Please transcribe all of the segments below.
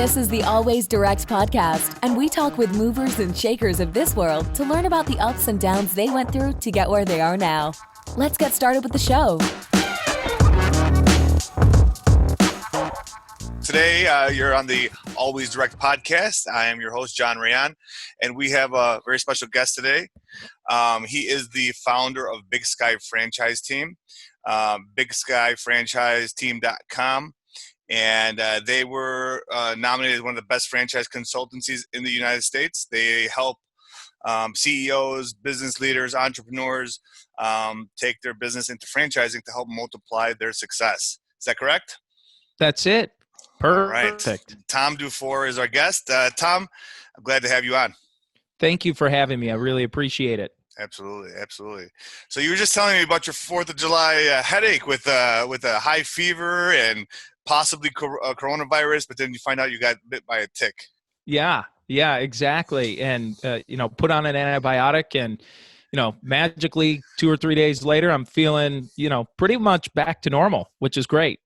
This is the Always Direct podcast, and we talk with movers and shakers of this world to learn about the ups and downs they went through to get where they are now. Let's get started with the show. Today, you're on the Always Direct podcast. I am your host, John Rayan, and we have a very special guest today. He is the founder of Big Sky Franchise Team, bigskyfranchiseteam.com. And they were nominated as one of the best franchise consultancies in the United States. They help CEOs, business leaders, entrepreneurs take their business into franchising to help multiply their success. Is that correct? That's it. Perfect. All right. Tom Dufore is our guest. Tom, I'm glad to have you on. Thank you for having me. I really appreciate it. Absolutely. So you were just telling me about your 4th of July headache with a high fever and possibly coronavirus, but then you find out you got bit by a tick. Yeah, exactly. And, put on an antibiotic and, magically 2 or 3 days later, I'm feeling, pretty much back to normal, which is great.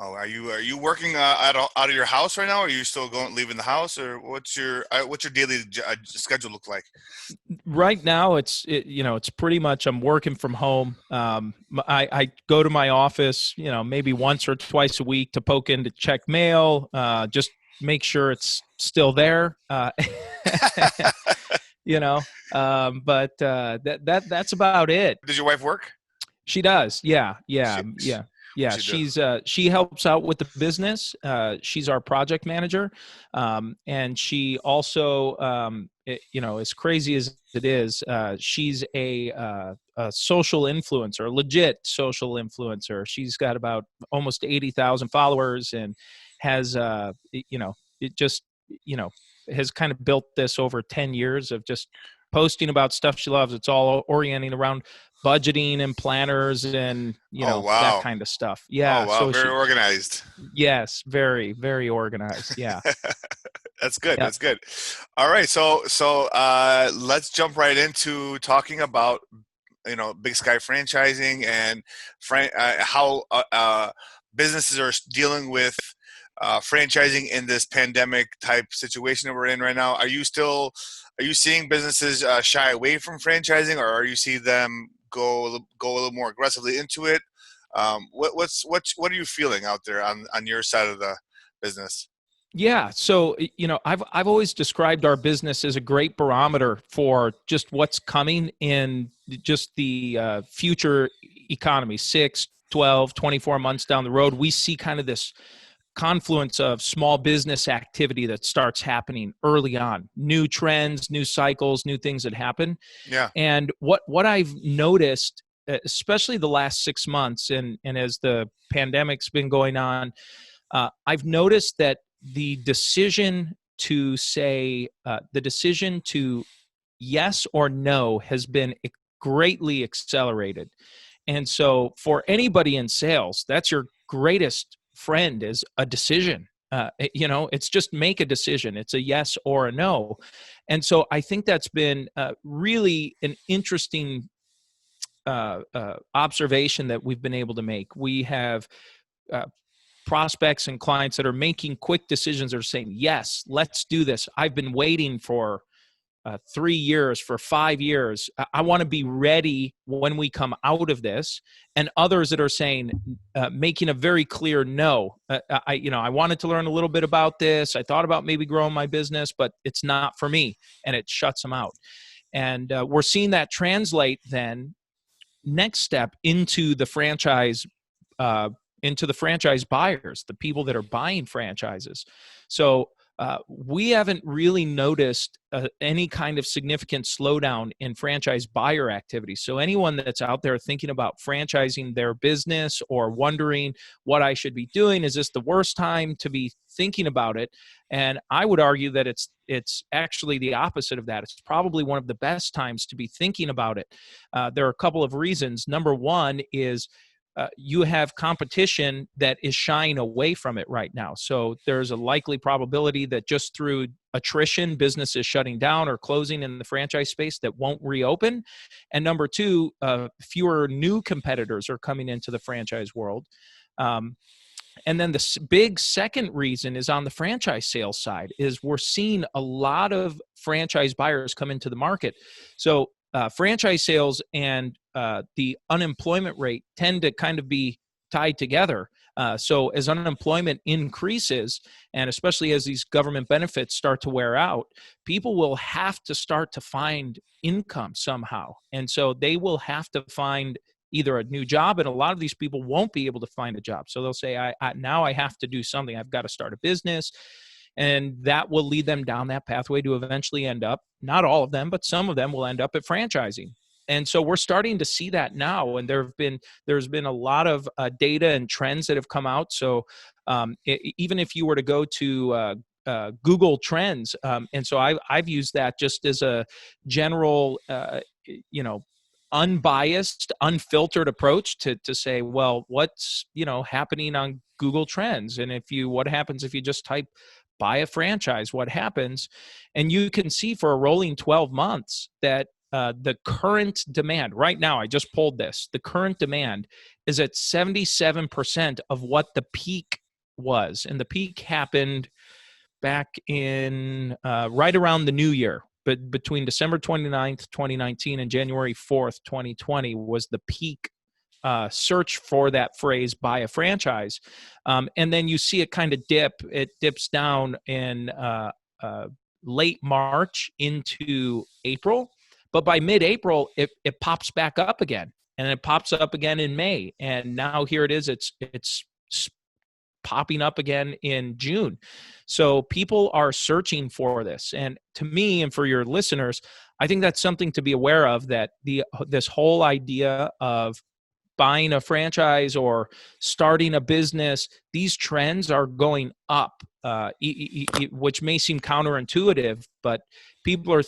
Oh, are you working out of your house right now? Or are you still leaving the house, or what's your daily schedule look like? Right now, it's pretty much I'm working from home. I go to my office, maybe once or twice a week to poke in to check mail, just make sure it's still there. But that's about it. Does your wife work? She does. Yeah. She helps out with the business. She's our project manager. And she also, as crazy as it is, she's a social influencer, a legit social influencer. She's got about almost 80,000 followers and has, has kind of built this over 10 years of just posting about stuff she loves. It's all orienting around budgeting and planners and, that kind of stuff. Yeah. Oh, wow. So very organized. Yes. Very, very organized. Yeah. That's good. Yeah. That's good. All right. So let's jump right into talking about, Big Sky franchising and how businesses are dealing with franchising in this pandemic type situation that we're in right now. Are you seeing businesses shy away from franchising, or are you seeing them go a little more aggressively into it? What are you feeling out there on your side of the business? Yeah. So, I've always described our business as a great barometer for just what's coming in just the future economy, 6, 12, 24 months down the road. We see kind of this confluence of small business activity that starts happening early on, new trends, new cycles, new things that happen. Yeah. And what I've noticed, especially the last 6 months and as the pandemic's been going on, I've noticed that the decision to yes or no has been greatly accelerated. And so for anybody in sales, that's your greatest friend is a decision. It's just make a decision. It's a yes or a no. And so I think that's been really an interesting observation that we've been able to make. We have prospects and clients that are making quick decisions, are saying, yes, let's do this. I've been waiting for 3 years, for 5 years. I want to be ready when we come out of this. And others that are saying, making a very clear no. I wanted to learn a little bit about this. I thought about maybe growing my business, but it's not for me. And it shuts them out. And we're seeing that translate then next step into the franchise buyers, the people that are buying franchises. So we haven't really noticed any kind of significant slowdown in franchise buyer activity. So anyone that's out there thinking about franchising their business or wondering what I should be doing, is this the worst time to be thinking about it? And I would argue that it's actually the opposite of that. It's probably one of the best times to be thinking about it. There are a couple of reasons. Number one is you have competition that is shying away from it right now. So there's a likely probability that just through attrition, businesses shutting down or closing in the franchise space that won't reopen. And number two, fewer new competitors are coming into the franchise world. And then the big second reason is on the franchise sales side, is we're seeing a lot of franchise buyers come into the market. So franchise sales and the unemployment rate tend to kind of be tied together. So as unemployment increases, and especially as these government benefits start to wear out, people will have to start to find income somehow. And so they will have to find either a new job, and a lot of these people won't be able to find a job. So they'll say, now I have to do something. I've got to start a business. And that will lead them down that pathway to eventually end up, not all of them, but some of them will end up at franchising. And so we're starting to see that now. And there's been a lot of data and trends that have come out. So even if you were to go to Google Trends, and so I've used that just as a general, unbiased, unfiltered approach to say, well, what's happening on Google Trends, and what happens if you just type buy a franchise, what happens? And you can see for a rolling 12 months that the current demand right now, I just pulled this, the current demand is at 77% of what the peak was. And the peak happened back in right around the new year, but between December 29th, 2019 and January 4th, 2020 was the peak search for that phrase, buy a franchise. And then you see it kind of dip. It dips down in late March into April. But by mid-April, it pops back up again. And it pops up again in May. And now here it is. It's popping up again in June. So people are searching for this. And to me, and for your listeners, I think that's something to be aware of, that this whole idea of buying a franchise or starting a business, these trends are going up, which may seem counterintuitive, but people are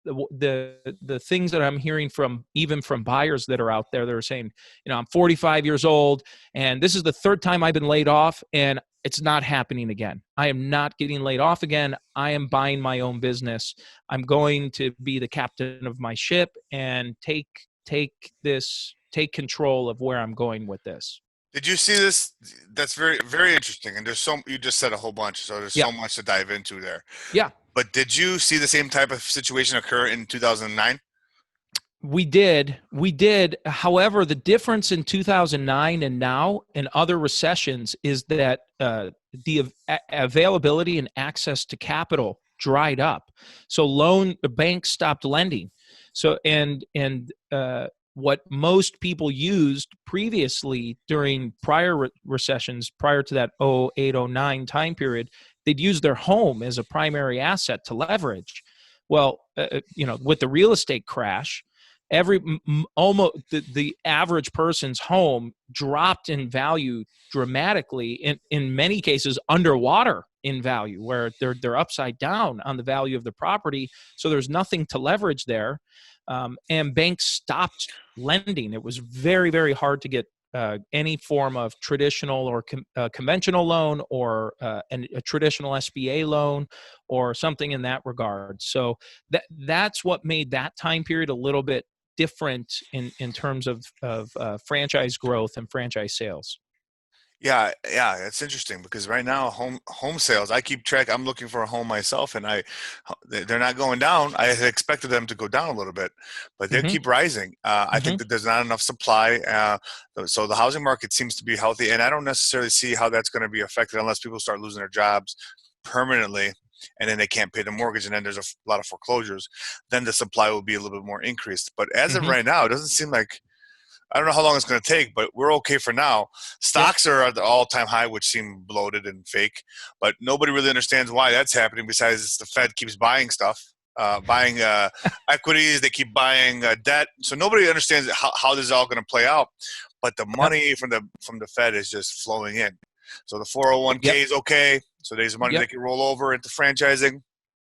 the things that I'm hearing from, even from buyers that are out there, they're saying, I'm 45 years old and this is the third time I've been laid off and it's not happening again. I am not getting laid off again. I am buying my own business. I'm going to be the captain of my ship and take control of where I'm going with this. Did you see this? That's very, very interesting. And you just said a whole bunch, so there's so much to dive into there. Yeah. But did you see the same type of situation occur in 2009? We did. However, the difference in 2009 and now and other recessions is that the availability and access to capital dried up. So the banks stopped lending. So and what most people used previously during prior recessions, prior to that 08, 09 time period, they'd use their home as a primary asset to leverage. Well, with the real estate crash, almost the average person's home dropped in value dramatically, in many cases underwater in value, where they're upside down on the value of the property. So there's nothing to leverage there. And banks stopped lending. It was very, very hard to get any form of traditional or conventional loan, or a traditional SBA loan, or something in that regard. So that's what made that time period a little bit different in terms of franchise growth and franchise sales. Yeah, it's interesting because right now home sales, I keep track. I'm looking for a home myself, and they're not going down. I had expected them to go down a little bit, but they keep rising. I think that there's not enough supply, so the housing market seems to be healthy, and I don't necessarily see how that's going to be affected unless people start losing their jobs permanently, and then they can't pay the mortgage, and then there's a lot of foreclosures. Then the supply will be a little bit more increased. But as of right now, it doesn't seem like. I don't know how long it's going to take, but we're okay for now. Stocks are at the all-time high, which seem bloated and fake, but nobody really understands why that's happening besides the Fed keeps buying stuff, buying equities. They keep buying debt. So nobody understands how this is all going to play out. But the money from the Fed is just flowing in. So the 401k is okay. So there's money they can roll over into franchising.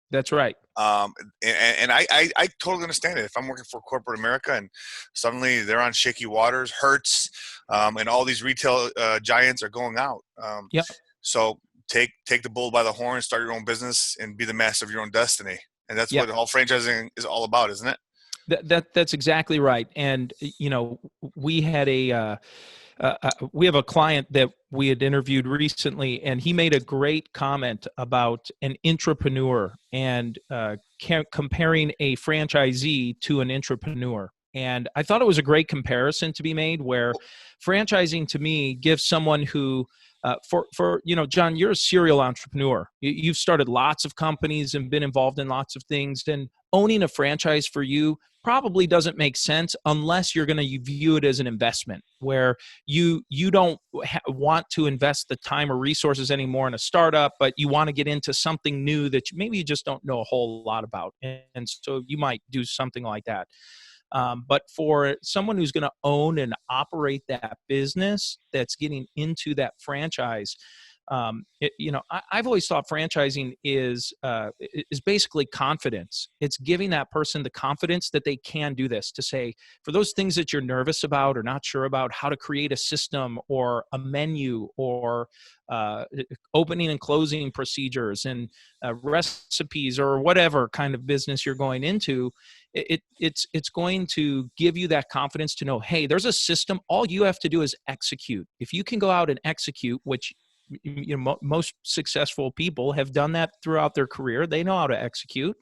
That's right. And I totally understand it. If I'm working for corporate America and suddenly they're on shaky waters, Hertz, and all these retail giants are going out. So take the bull by the horn, start your own business, and be the master of your own destiny. And that's what all franchising is all about, isn't it? That's exactly right. And we had we have a client that we had interviewed recently, and he made a great comment about an intrapreneur and comparing a franchisee to an intrapreneur. And I thought it was a great comparison to be made, where franchising to me gives someone who, John, you're a serial entrepreneur. You've started lots of companies and been involved in lots of things. And owning a franchise for you probably doesn't make sense unless you're going to view it as an investment, where you don't want to invest the time or resources anymore in a startup, but you want to get into something new that maybe you just don't know a whole lot about. And so you might do something like that. But for someone who's going to own and operate that business that's getting into that franchise, I've always thought franchising is basically confidence. It's giving that person the confidence that they can do this, to say, for those things that you're nervous about or not sure about, how to create a system or a menu or opening and closing procedures and recipes or whatever kind of business you're going into, it's going to give you that confidence to know, hey, there's a system. All you have to do is execute. If you can go out and execute, which most successful people have done that throughout their career. They know how to execute.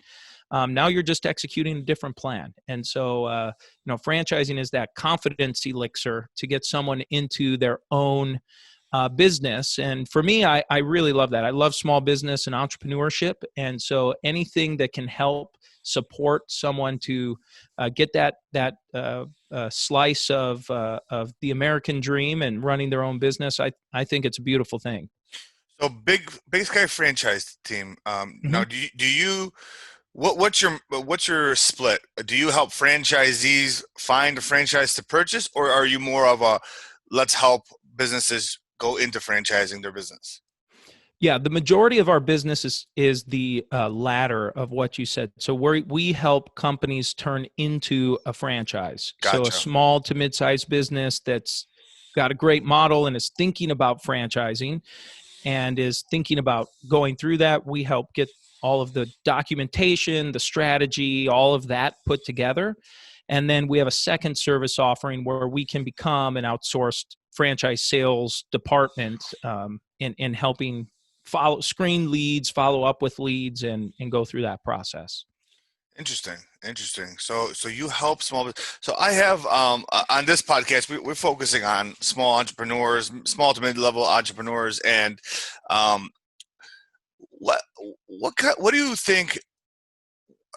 Now you're just executing a different plan. And so, franchising is that confidence elixir to get someone into their own business. And for me, I really love that. I love small business and entrepreneurship. And so anything that can help support someone to get that slice of the American dream and running their own business, I think it's a beautiful thing. So Big Sky franchise team. Now, do you what's your split? Do you help franchisees find a franchise to purchase, or are you more of a let's help businesses go into franchising their business? Yeah, the majority of our business is the latter of what you said. So we help companies turn into a franchise. Gotcha. So a small to mid-sized business that's got a great model and is thinking about franchising and is thinking about going through that, we help get all of the documentation, the strategy, all of that put together. And then we have a second service offering where we can become an outsourced franchise sales department in helping screen leads, follow up with leads, and go through that process. Interesting. So you help small. So I have on this podcast we're focusing on small entrepreneurs, small to mid level entrepreneurs, and what do you think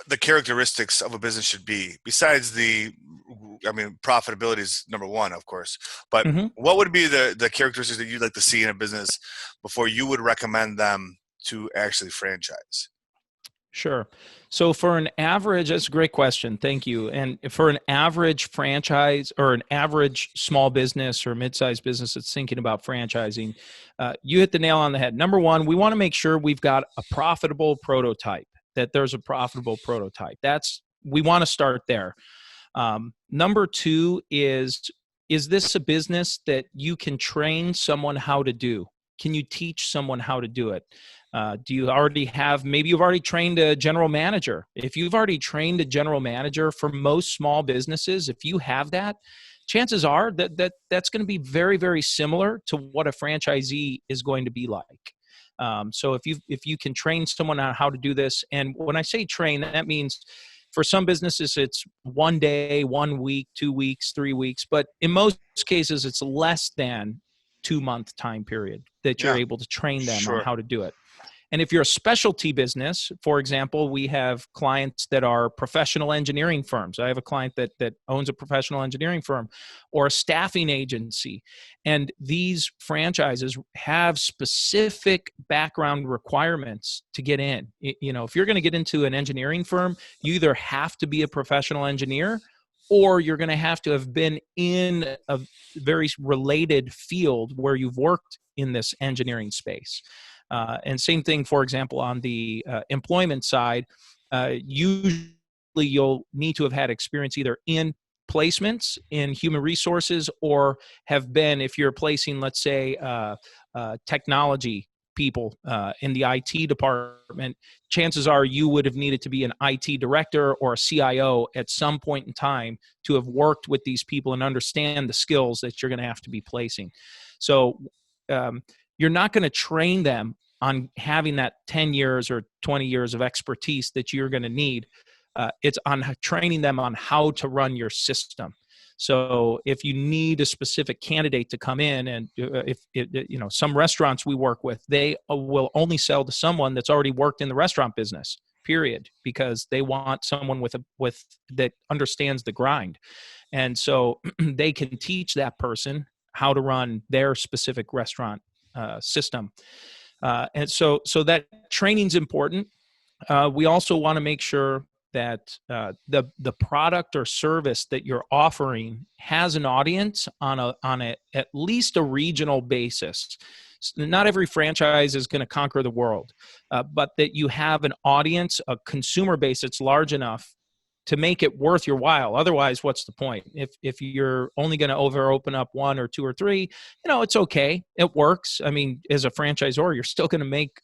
the characteristics of a business should be, besides profitability is number one, of course, but what would be the characteristics that you'd like to see in a business before you would recommend them to actually franchise? Sure. So for an average, that's a great question. Thank you. And for an average franchise or an average small business or mid-sized business that's thinking about franchising, you hit the nail on the head. Number one, we want to make sure we've got a profitable prototype, that there's a profitable prototype. We want to start there. Number two is this a business that you can train someone how to do? Can you teach someone how to do it? Do you already have, maybe you've already trained a general manager. If you've already trained a general manager, for most small businesses, if you have that, chances are that's going to be very, very similar to what a franchisee is going to be like. So if you can train someone on how to do this, and when I say train, that means for some businesses, it's 1 day, 1 week, 2 weeks, 3 weeks, but in most cases, it's less than 2-month time period that you're able to train them on how to do it. And if you're a specialty business, for example, we have clients that are professional engineering firms. I have a client that owns a professional engineering firm or a staffing agency. And these franchises have specific background requirements to get in. If you're going to get into an engineering firm, you either have to be a professional engineer or you're going to have been in a very related field where you've worked in this engineering space. And same thing, for example, on the employment side, usually you'll need to have had experience either in placements in human resources or have been, if you're placing, let's say, technology people in the IT department, chances are you would have needed to be an IT director or a CIO at some point in time to have worked with these people and understand the skills that you're going to have to be placing. So you're not going to train them on having that 10 years or 20 years of expertise that you're going to need. It's on training them on how to run your system. So if you need a specific candidate to come in, and some restaurants we work with, they will only sell to someone that's already worked in the restaurant business, period, because they want someone with that understands the grind. And so they can teach that person how to run their specific restaurant system. And so that training's important. We also want to make sure that the product or service that you're offering has an audience on a at least a regional basis. So not every franchise is going to conquer the world, but that you have an audience, a consumer base that's large enough to make it worth your while. Otherwise, what's the point? If you're only going to open up one or two or three, it's okay. It works. I mean, as a franchisor, you're still going to make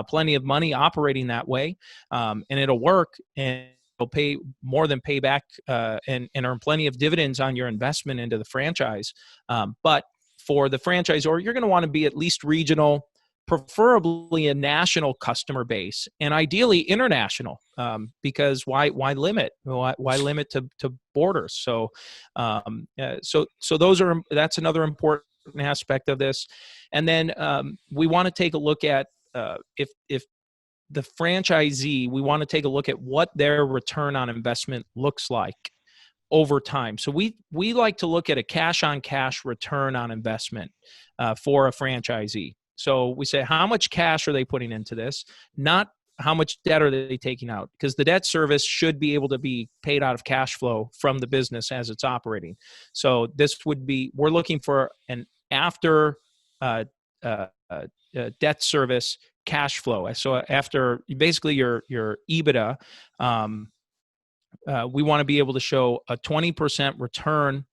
plenty of money operating that way, and it'll work, and it'll pay more than pay back and earn plenty of dividends on your investment into the franchise. But for the franchisor, you're going to want to be at least regional, preferably a national customer base, and ideally international, because why limit? Why limit to borders? So that's another important aspect of this. And then we want to take a look at if the franchisee, we want to take a look at what their return on investment looks like over time. So we like to look at a cash on cash return on investment for a franchisee. So we say, how much cash are they putting into this? Not how much debt are they taking out? Because the debt service should be able to be paid out of cash flow from the business as it's operating. So this would be, we're looking for an after debt service cash flow. So after basically your EBITDA, we want to be able to show a 20% return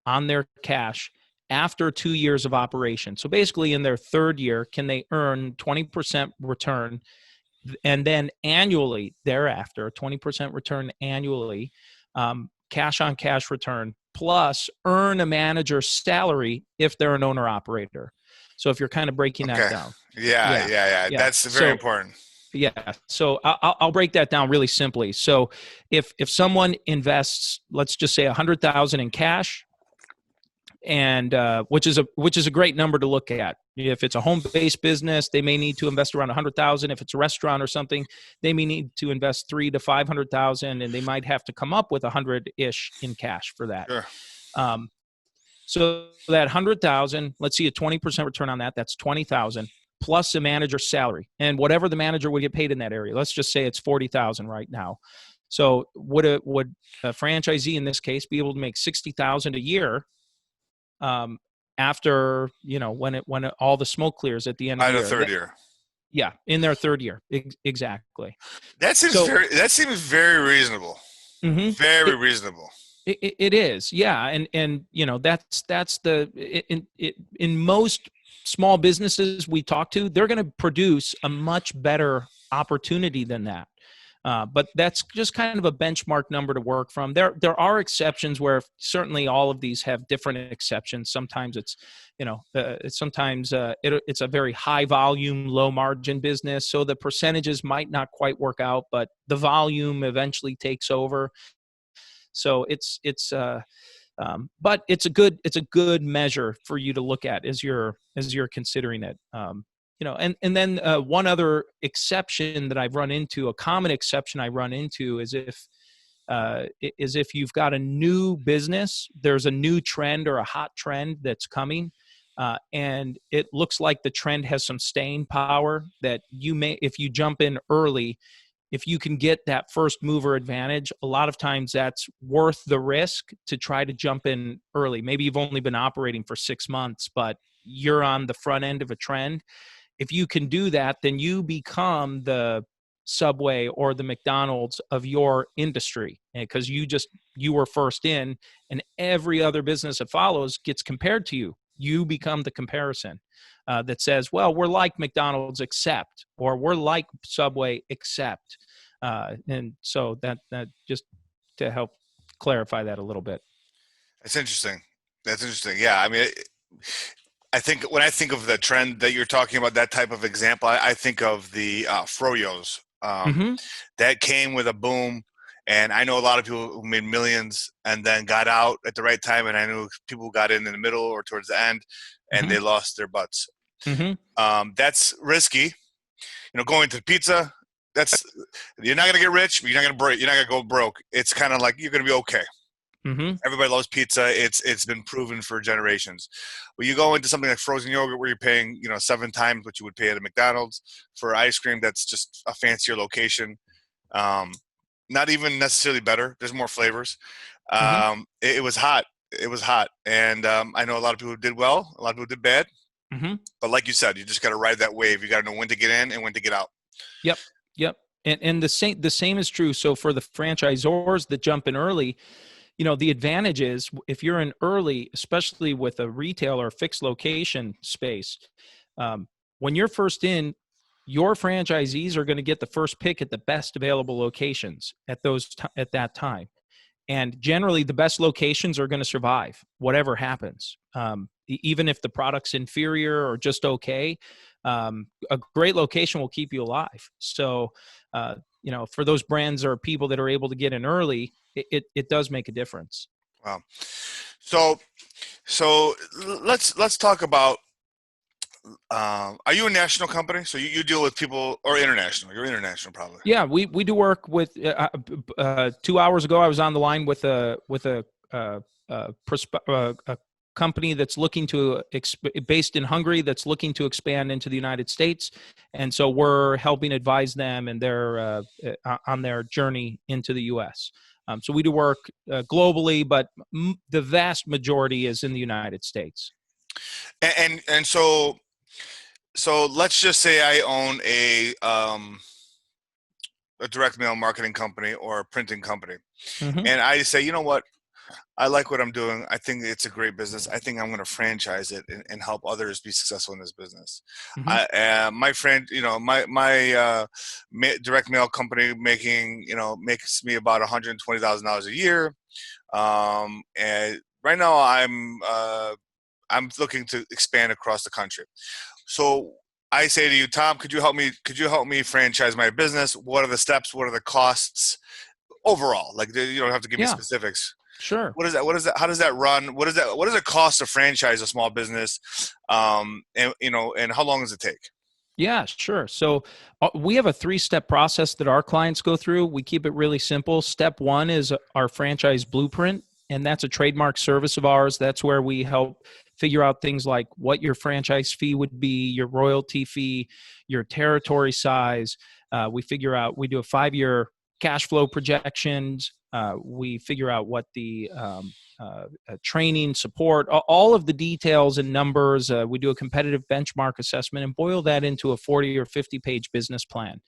on their cash after 2 years of operation. So basically in their third year, can they earn 20% return, and then annually thereafter, 20% return annually, cash on cash return, plus earn a manager's salary if they're an owner operator. So if you're kind of breaking that down. Yeah. That's very important. Yeah. So I'll break that down really simply. So if someone invests, let's just say $100,000 in cash, and which is a great number to look at. If it's a home-based business, they may need to invest around $100,000. If it's a restaurant or something, they may need to invest $300,000 to $500,000, and they might have to come up with $100,000-ish in cash for that. Sure. So that $100,000, let's see a 20% return on that. That's $20,000 plus a manager's salary, and whatever the manager would get paid in that area. Let's just say it's $40,000 right now. So would a franchisee in this case be able to make $60,000 a year? After when all the smoke clears at the end of the year. Third year. Yeah, in their third year, exactly. That seems very reasonable. Mm-hmm. Very reasonable. It is, yeah, and that's in most small businesses we talk to, they're going to produce a much better opportunity than that. But that's just kind of a benchmark number to work from. There are exceptions where certainly all of these have different exceptions. Sometimes it's a very high volume, low margin business, so the percentages might not quite work out, but the volume eventually takes over. So but it's a good measure for you to look at as you're considering it. And then one other exception that I've run into, a common exception I run into, is if you've got a new business, there's a new trend or a hot trend that's coming, and it looks like the trend has some staying power that if you jump in early, if you can get that first mover advantage, a lot of times that's worth the risk to try to jump in early. Maybe you've only been operating for 6 months, but you're on the front end of a trend. If you can do that, then you become the Subway or the McDonald's of your industry, because you were first in, and every other business that follows gets compared to you You become the comparison that says, well, we're like McDonald's except, or we're like Subway except. And so that just to help clarify that a little bit. That's interesting. That's interesting. Yeah. I mean, I think when I think of the trend that you're talking about, that type of example, I think of the froyos. That came with a boom. And I know a lot of people who made millions and then got out at the right time. And I knew people who got in the middle or towards the end, and they lost their butts. That's risky. Going to pizza, you're not going to get rich, but you're not going to break. You're not going to go broke. It's kind of like you're going to be okay. Everybody loves pizza. It's been proven for generations. When you go into something like frozen yogurt, where you're paying 7 times what you would pay at a McDonald's for ice cream, that's just a fancier location. Not even necessarily better. There's more flavors. It was hot. It was hot, and I know a lot of people did well. A lot of people did bad. But like you said, you just got to ride that wave. You got to know when to get in and when to get out. Yep. And the same is true. So for the franchisors that jump in early, the advantage is if you're in early, especially with a retail or fixed location space, when you're first in, your franchisees are going to get the first pick at the best available locations at that time. And generally the best locations are going to survive whatever happens. Even if the product's inferior or just okay, a great location will keep you alive. So, for those brands or people that are able to get in early, it does make a difference. Wow. So let's talk about, are you a national company? So you deal with people, or international? You're international probably. Yeah, we do work with, 2 hours ago, I was on the line with a company that's looking to based in Hungary, that's looking to expand into the United States, and so we're helping advise them and their on their journey into the U.S. So we do work globally, but the vast majority is in the United States. And so let's just say I own a direct mail marketing company or a printing company, and I say, you know what? I like what I'm doing. I think it's a great business. I think I'm going to franchise it and help others be successful in this business. My friend, my direct mail company makes me about $120,000 a year. And right now I'm looking to expand across the country. So I say to you, Tom, could you help me franchise my business? What are the steps? What are the costs overall? Like, you don't have to give me specifics. Sure. What is that? How does that run? What does it cost to franchise a small business? And how long does it take? Yeah, sure. So we have a 3-step process that our clients go through. We keep it really simple. Step 1 is our franchise blueprint, and that's a trademark service of ours. That's where we help figure out things like what your franchise fee would be, your royalty fee, your territory size. We do a 5-year cash flow projections. We figure out what the training, support, all of the details and numbers. We do a competitive benchmark assessment and boil that into a 40 or 50-page business plan.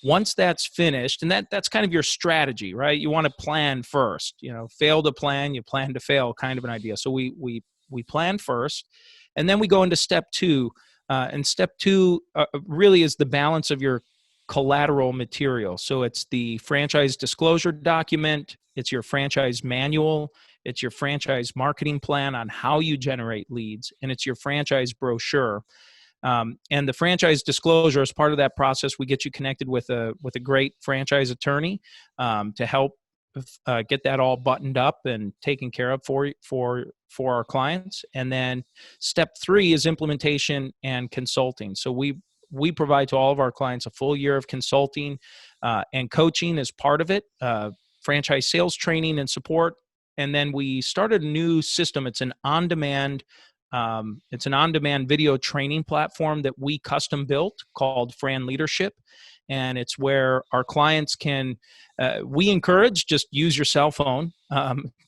Once that's finished, and that's kind of your strategy, right? You want to plan first. Fail to plan, you plan to fail, kind of an idea. So we plan first, and then we go into step 2. And step 2 really is the balance of your collateral material. So it's the franchise disclosure document, it's your franchise manual, it's your franchise marketing plan on how you generate leads, and it's your franchise brochure. And the franchise disclosure, as part of that process, we get you connected with a great franchise attorney to help get that all buttoned up and taken care of for our clients. And then step 3 is implementation and consulting. So we provide to all of our clients a full year of consulting and coaching as part of it, franchise sales training and support. And then we started a new system. It's an on-demand video training platform that we custom built called Fran Leadership. And it's where our clients can, we encourage, just use your cell phone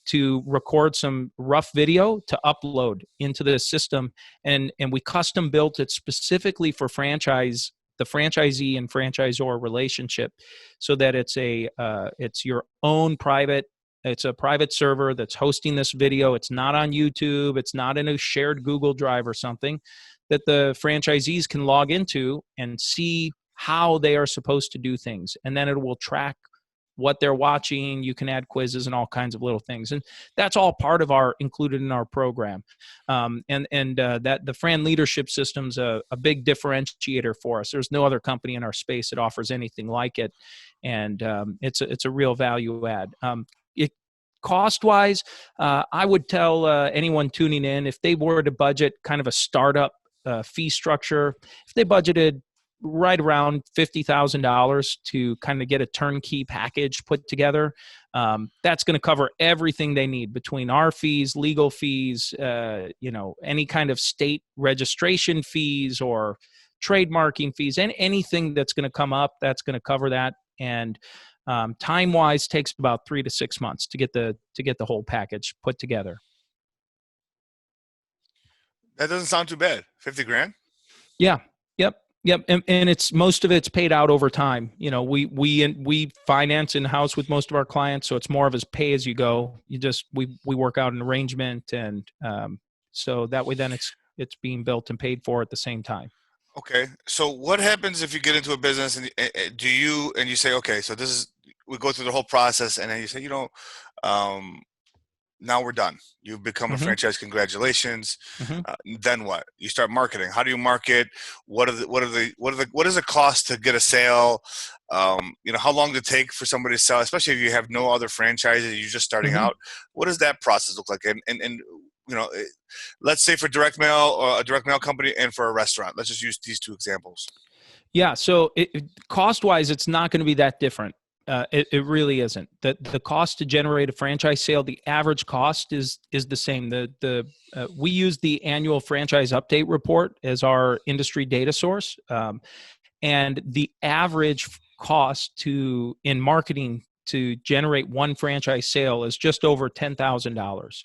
to record some rough video to upload into the system. And we custom built it specifically for the franchisee and franchisor relationship, so that it's your own private It's a private server that's hosting this video. It's not on YouTube. It's not in a shared Google Drive or something that the franchisees can log into and see how they are supposed to do things. And then it will track what they're watching. You can add quizzes and all kinds of little things. And that's all part of included in our program. That the Fran leadership system's a big differentiator for us. There's no other company in our space that offers anything like it. And it's a real value add. Cost-wise, I would tell anyone tuning in, if they were to budget kind of a startup fee structure, if they budgeted right around $50,000 to kind of get a turnkey package put together, that's going to cover everything they need between our fees, legal fees, any kind of state registration fees or trademarking fees, and anything that's going to come up, that's going to cover that. And time-wise, takes about 3 to 6 months to get the whole package put together. That doesn't sound too bad. 50 grand. Yeah. Yep. And it's most of it's paid out over time. We finance in-house with most of our clients, so it's more of as pay as you go. We work out an arrangement, and so that way then it's being built and paid for at the same time. Okay. So what happens if you get into a business and you say, okay, so we go through the whole process, and then you say, now we're done. You've become a franchise. Congratulations. Then what? You start marketing. How do you market? What is the cost to get a sale? How long does it take for somebody to sell, especially if you have no other franchises, you're just starting out? What does that process look like? And let's say for direct mail or a direct mail company and for a restaurant, let's just use these two examples. Yeah. So cost-wise, it's not going to be that different. It really isn't. The cost to generate a franchise sale, the average cost is the same. We use the annual franchise update report as our industry data source, and the average cost in marketing to generate one franchise sale is just over $10,000.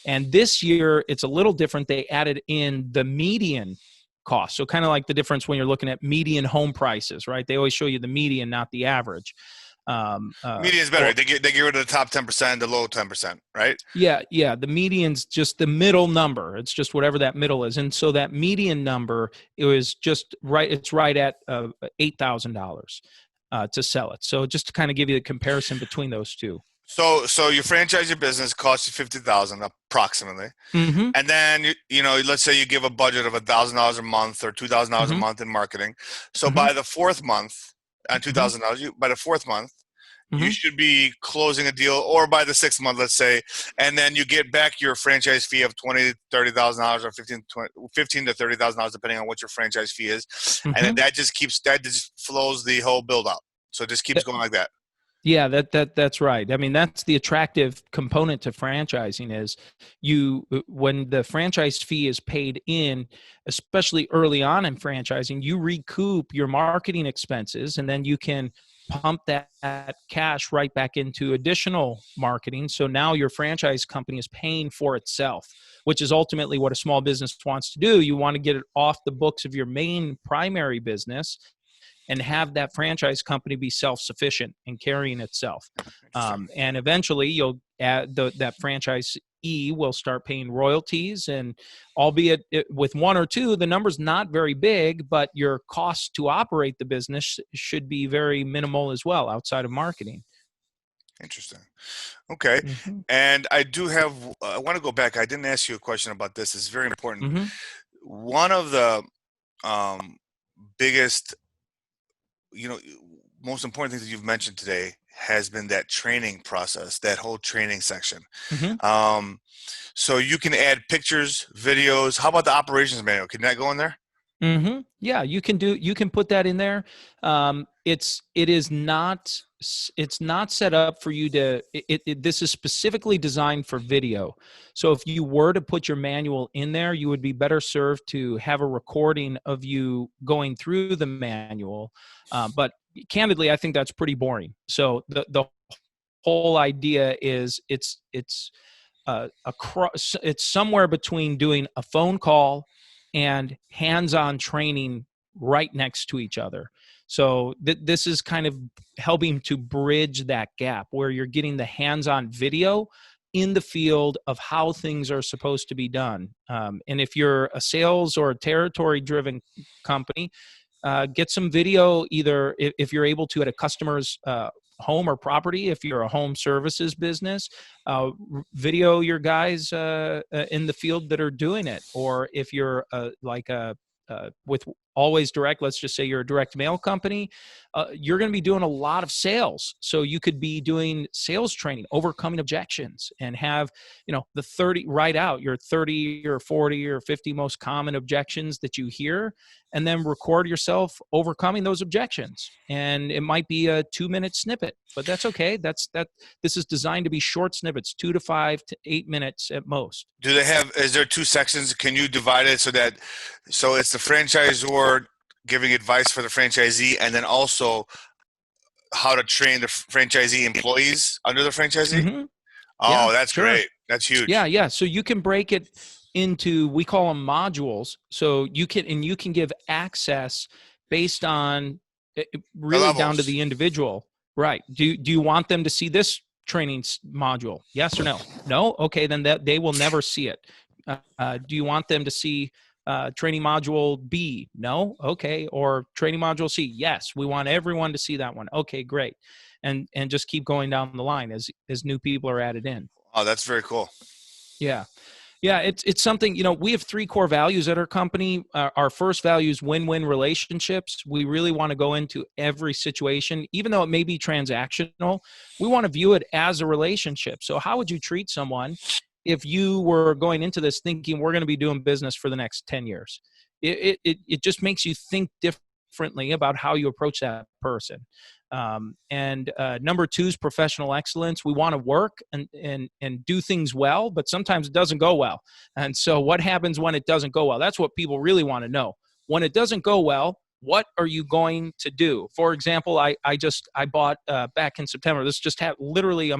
And this year it's a little different. They added in the median cost. So kind of like the difference when you're looking at median home prices, right? They always show you the median, not the average. Median is better. They get rid of the top 10%, the low 10%, right? Yeah. The median's just the middle number. It's just whatever that middle is. And so that median number, it was just right. It's right at $8,000 to sell it. So just to kind of give you the comparison between those two. So you franchise your business, costs you $50,000 approximately, and then let's say you give a budget of $1,000 a month or $2,000 a month in marketing. So by the fourth month, $2,000, by the fourth month, you should be closing a deal, or by the sixth month, let's say, and then you get back your franchise fee of $20,000 to $30,000 or $15,000 to $30,000 depending on what your franchise fee is, and that just flows the whole build out. So it just keeps going like that. Yeah, that's right. I mean, that's the attractive component to franchising is when the franchise fee is paid in, especially early on in franchising, you recoup your marketing expenses, and then you can pump that cash right back into additional marketing. So now your franchise company is paying for itself, which is ultimately what a small business wants to do. You want to get it off the books of your main primary business and have that franchise company be self-sufficient in carrying itself. And eventually you'll add that franchisee will start paying royalties, and albeit with one or two, the number's not very big, but your costs to operate the business should be very minimal as well outside of marketing. Interesting. Okay. And I want to go back. I didn't ask you a question about this. It's very important. One of the biggest most important things that you've mentioned today has been that training process, that whole training section. So you can add pictures, videos. How about the operations manual? Can that go in there? Yeah, you can put that in there. It's not set up for you to, this is specifically designed for video. So if you were to put your manual in there, you would be better served to have a recording of you going through the manual. But candidly, I think that's pretty boring. So the whole idea is it's somewhere between doing a phone call and hands-on training right next to each other. So this is kind of helping to bridge that gap where you're getting the hands-on video in the field of how things are supposed to be done. And if you're a sales or a territory-driven company, get some video either if you're able to at a customer's home or property. If you're a home services business, video your guys in the field that are doing it. Or if you're with Always Direct, let's just say you're a direct mail company, you're going to be doing a lot of sales. So you could be doing sales training, overcoming objections, and have, the 30, write out your 30 or 40 or 50 most common objections that you hear, and then record yourself overcoming those objections. And it might be a 2-minute snippet, but that's okay. This is designed to be short snippets, 2 to 5 to 8 minutes at most. Is there 2 sections? Can you divide it so it's the franchisor giving advice for the franchisee, and then also how to train the franchisee employees under the franchisee? Mm-hmm. Oh, yeah, that's sure. great. That's huge. Yeah. So you can break it into, we call them modules. So you can give access based on really down to the individual. Right. Do you want them to see this training module? Yes or no? No. Okay. Then they will never see it. Do you want them to see training module B? No. Okay. Or training module C? Yes. We want everyone to see that one. Okay, great. And just keep going down the line as new people are added in. Oh, that's very cool. Yeah. Yeah, it's something, we have 3 core values at our company. Our first value is win-win relationships. We really want to go into every situation, even though it may be transactional. We want to view it as a relationship. So how would you treat someone if you were going into this thinking we're going to be doing business for the next 10 years? It just makes you think differently about how you approach that person. And number 2 is professional excellence. We want to work and do things well, but sometimes it doesn't go well. And so what happens when it doesn't go well? That's what people really want to know. When it doesn't go well, what are you going to do? For example, I bought back in September. This just happened. Literally,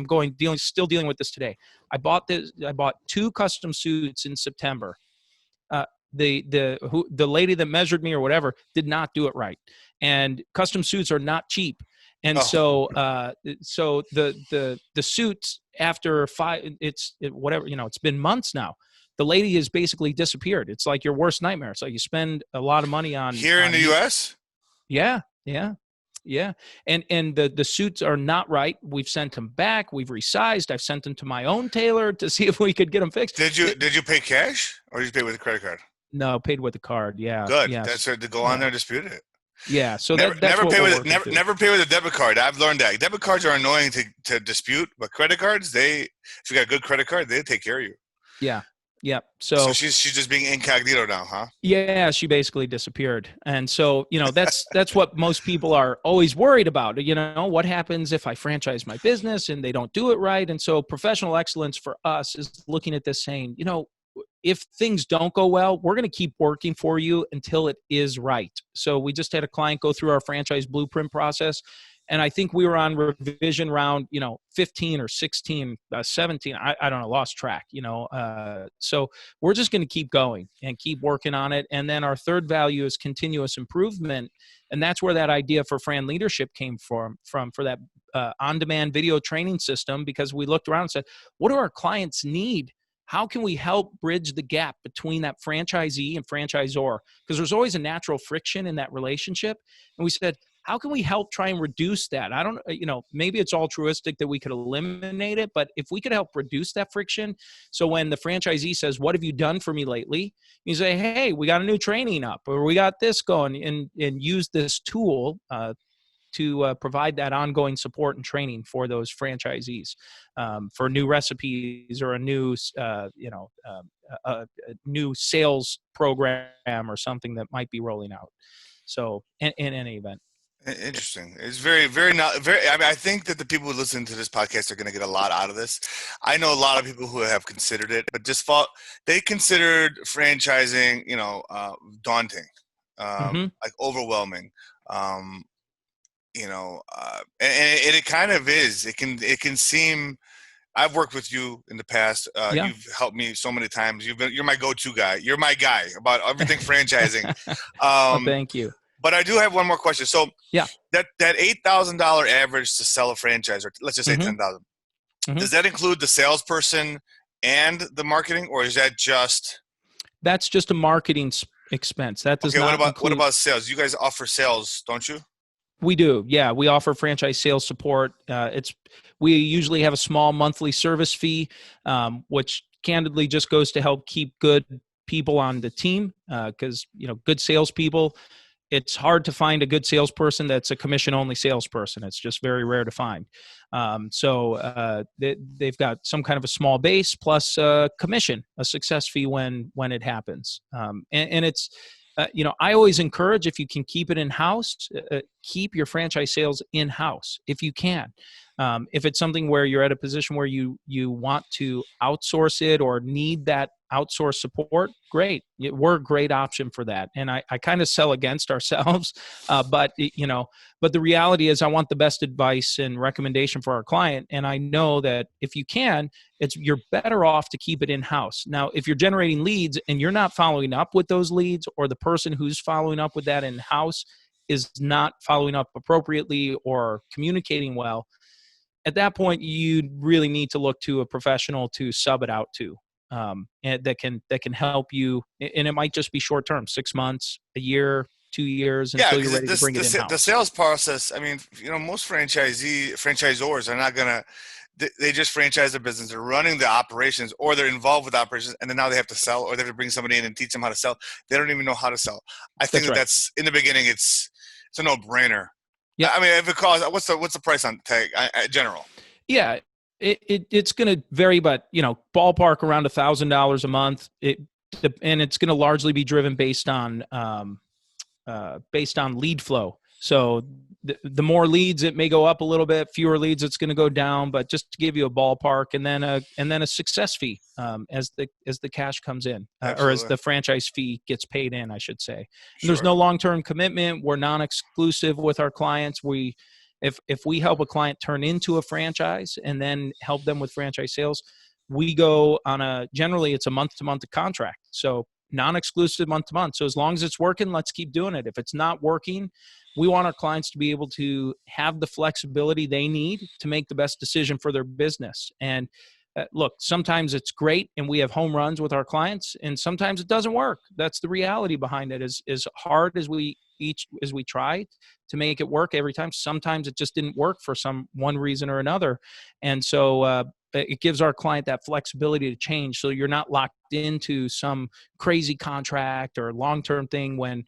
still dealing with this today. I bought 2 custom suits in September. The lady that measured me or whatever did not do it right. And custom suits are not cheap. And so the suits after it's been months now. The lady has basically disappeared. It's like your worst nightmare. So you spend a lot of money on here in the U.S. Yeah. And the suits are not right. We've sent them back. We've resized. I've sent them to my own tailor to see if we could get them fixed. Did you pay cash or did you pay with a credit card? No, paid with a card. Yeah. Good. Yes. That's right. To go on there and dispute it. Yeah. So never pay with a debit card. I've learned that debit cards are annoying to dispute, but credit cards, if you got a good credit card, they take care of you. Yeah. Yep. So she's just being incognito now, huh? Yeah, she basically disappeared. And so, that's what most people are always worried about. What happens if I franchise my business and they don't do it right? And so professional excellence for us is looking at this saying, if things don't go well, we're going to keep working for you until it is right. So we just had a client go through our franchise blueprint process. And I think we were on revision round, 15 or 16, 17. I don't know, lost track, So we're just going to keep going and keep working on it. And then our third value is continuous improvement. And that's where that idea for Fran Leadership came from for that on-demand video training system, because we looked around and said, what do our clients need? How can we help bridge the gap between that franchisee and franchisor? Because there's always a natural friction in that relationship. And we said, how can we help try and reduce that? I don't, maybe it's altruistic that we could eliminate it, but if we could help reduce that friction. So when the franchisee says, what have you done for me lately? You say, hey, we got a new training up, or we got this going, and use this tool to provide that ongoing support and training for those franchisees for new recipes or a new, a new sales program or something that might be rolling out. So in any event. Interesting. It's very, very not very. I mean, I think that the people who listen to this podcast are going to get a lot out of this. I know a lot of people who have considered it, but they considered franchising, daunting, like overwhelming. And it kind of is. It can seem. I've worked with you in the past. You've helped me so many times. You're my go-to guy. You're my guy about everything franchising. Well, thank you. But I do have one more question. So Yeah. that $8,000 average to sell a franchise, or let's just say 10,000, does that include the salesperson and the marketing, or is that just? That's just a marketing expense. That does not include. What about sales? You guys offer sales, don't you? We do. Yeah, we offer franchise sales support. We usually have a small monthly service fee, which candidly just goes to help keep good people on the team, because good salespeople. It's hard to find a good salesperson that's a commission-only salesperson. It's just very rare to find. They've got some kind of a small base plus commission, a success fee when it happens. And it's, I always encourage, if you can keep it in-house, keep your franchise sales in-house if you can. If it's something where you're at a position where you want to outsource it or need that outsource support, great. We're a great option for that. And I kind of sell against ourselves, but the reality is I want the best advice and recommendation for our client. And I know that if you can, you're better off to keep it in-house. Now, if you're generating leads and you're not following up with those leads, or the person who's following up with that in-house is not following up appropriately or communicating well, at that point, you really need to look to a professional to sub it out to, and that can help you. And it might just be short term, 6 months, a year, 2 years, until you're ready to bring it in-house. The sales process. I mean, most franchisors are not gonna. They just franchise their business. They're running the operations, or they're involved with operations, and then now they have to sell, or they have to bring somebody in and teach them how to sell. They don't even know how to sell. I think that's in the beginning. It's a no-brainer. Yeah, I mean, if it costs, what's the price on tag general? Yeah, it's going to vary, but ballpark around $1,000 a month. And it's going to largely be driven based on lead flow. So the more leads, it may go up a little bit. Fewer leads, it's going to go down. But just to give you a ballpark, and then a success fee as the cash comes in, or as the franchise fee gets paid in, I should say. Sure. There's no long-term commitment. We're non-exclusive with our clients. If we help a client turn into a franchise and then help them with franchise sales, we go on generally it's a month-to-month contract. So non-exclusive month-to-month. So as long as it's working, let's keep doing it. If it's not working, we want our clients to be able to have the flexibility they need to make the best decision for their business. And look, sometimes it's great and we have home runs with our clients, and sometimes it doesn't work. That's the reality behind it. As hard as we try to make it work every time, sometimes it just didn't work for one reason or another. And so it gives our client that flexibility to change, so you're not locked into some crazy contract or long-term thing. When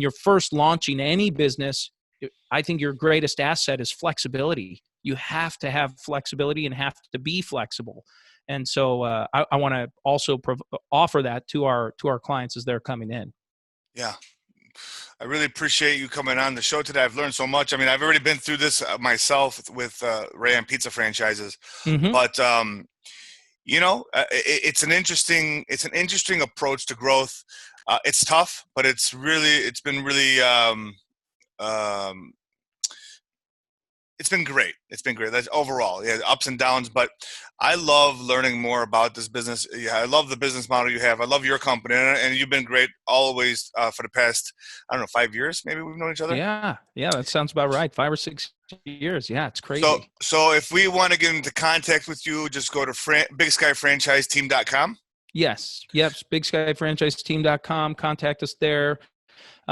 you're first launching any business, I think your greatest asset is flexibility. You have to have flexibility and have to be flexible. And so I want to also offer that to our clients as they're coming in. Yeah. I really appreciate you coming on the show today. I've learned so much. I mean, I've already been through this myself with Ram Pizza franchises, but it's an interesting approach to growth. It's tough, but it's been really it's been great. It's been great. That's overall, yeah, ups and downs. But I love learning more about this business. Yeah, I love the business model you have. I love your company, and you've been great always for the past, 5 years. Maybe we've known each other. Yeah, that sounds about right. 5 or 6 years. Yeah, it's crazy. So if we want to get into contact with you, just go to BigSkyFranchiseTeam.com. Yes, BigSkyFranchiseTeam.com. Contact us there.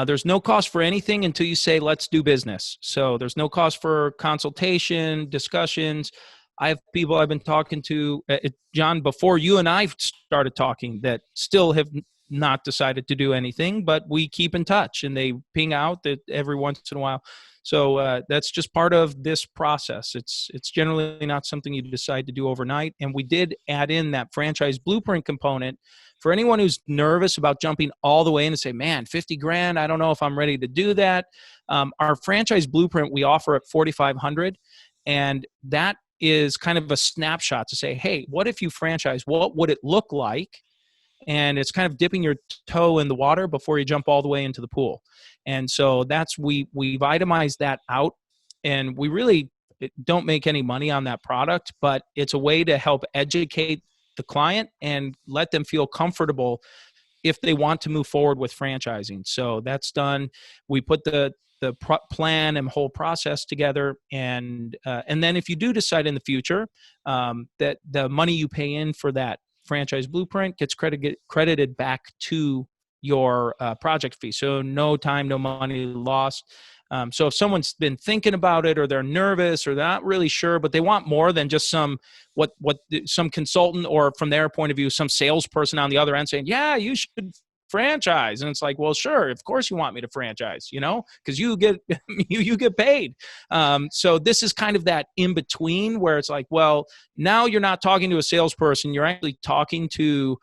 There's no cost for anything until you say, let's do business. So there's no cost for consultation, discussions. I have people I've been talking to, John, before you and I started talking, that still have not decided to do anything, but we keep in touch and they ping out that every once in a while. So that's just part of this process. It's generally not something you decide to do overnight. And we did add in that franchise blueprint component for anyone who's nervous about jumping all the way in and say, man, 50 grand, I don't know if I'm ready to do that. Our franchise blueprint we offer at 4,500, and that is kind of a snapshot to say, hey, what if you franchise? What would it look like? And it's kind of dipping your toe in the water before you jump all the way into the pool. And so we've itemized that out, and we really don't make any money on that product, but it's a way to help educate the client and let them feel comfortable if they want to move forward with franchising. So that's done. We put the plan and whole process together, and then if you do decide in the future that the money you pay in for that franchise blueprint gets credited back to your project fee. So no time, no money lost. So if someone's been thinking about it, or they're nervous, or they're not really sure, but they want more than just some consultant, or from their point of view, some salesperson on the other end saying, yeah, you should franchise. And it's like, well, sure, of course you want me to franchise, because you get you get paid. So this is kind of that in between where it's like, well, now you're not talking to a salesperson, you're actually talking to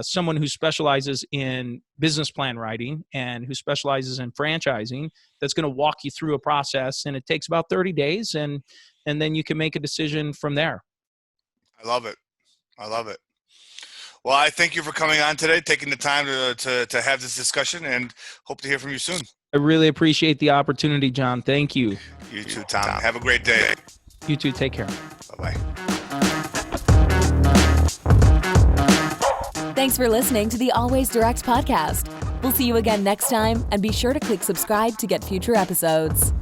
someone who specializes in business plan writing and who specializes in franchising, that's going to walk you through a process, and it takes about 30 days, and then you can make a decision from there. I love it. Well, I thank you for coming on today, taking the time to have this discussion, and hope to hear from you soon. I really appreciate the opportunity, John. Thank you. You too, Tom. Have a great day. You too. Take care. Bye-bye. Thanks for listening to the Always Direct podcast. We'll see you again next time, and be sure to click subscribe to get future episodes.